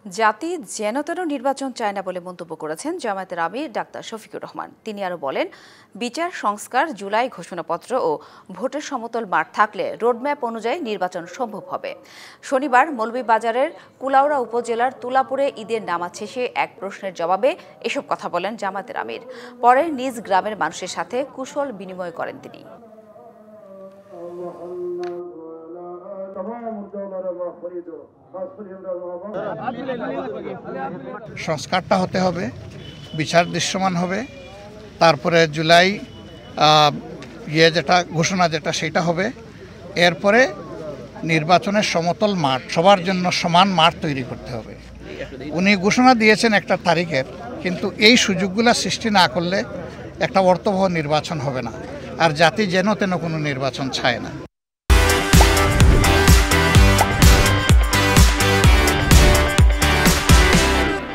জাতি যেন তেন নির্বাচন চায় না বলে মন্তব্য করেছেন জামায়াতের আমির ডাক্তার শফিকুর রহমান। তিনি আরও বলেন, বিচার সংস্কার, জুলাই ঘোষণাপত্র ও ভোটের সমতল মাঠ থাকলে রোডম্যাপ অনুযায়ী নির্বাচন সম্ভব হবে। শনিবার মৌলভীবাজারের কুলাউড়া উপজেলার তুলাপুরে ঈদের নামাজ শেষে এক প্রশ্নের জবাবে এসব কথা বলেন জামায়াতের আমির। পরে নিজ গ্রামের মানুষের সাথে কুশল বিনিময় করেন তিনি। সংস্কারটা হতে হবে, বিচার দৃশ্যমান হবে, তারপরে জুলাই যেটা ঘোষণা সেটা হবে। এরপরে নির্বাচনের সমতল মাঠ, সবার জন্য সমান মাঠ তৈরি করতে হবে। উনি ঘোষণা দিয়েছেন একটা তারিখের, কিন্তু এই সুযোগগুলো সৃষ্টি না করলে একটা অর্থবহ নির্বাচন হবে না। আর জাতি যেন তেন কোনো নির্বাচন চায় না।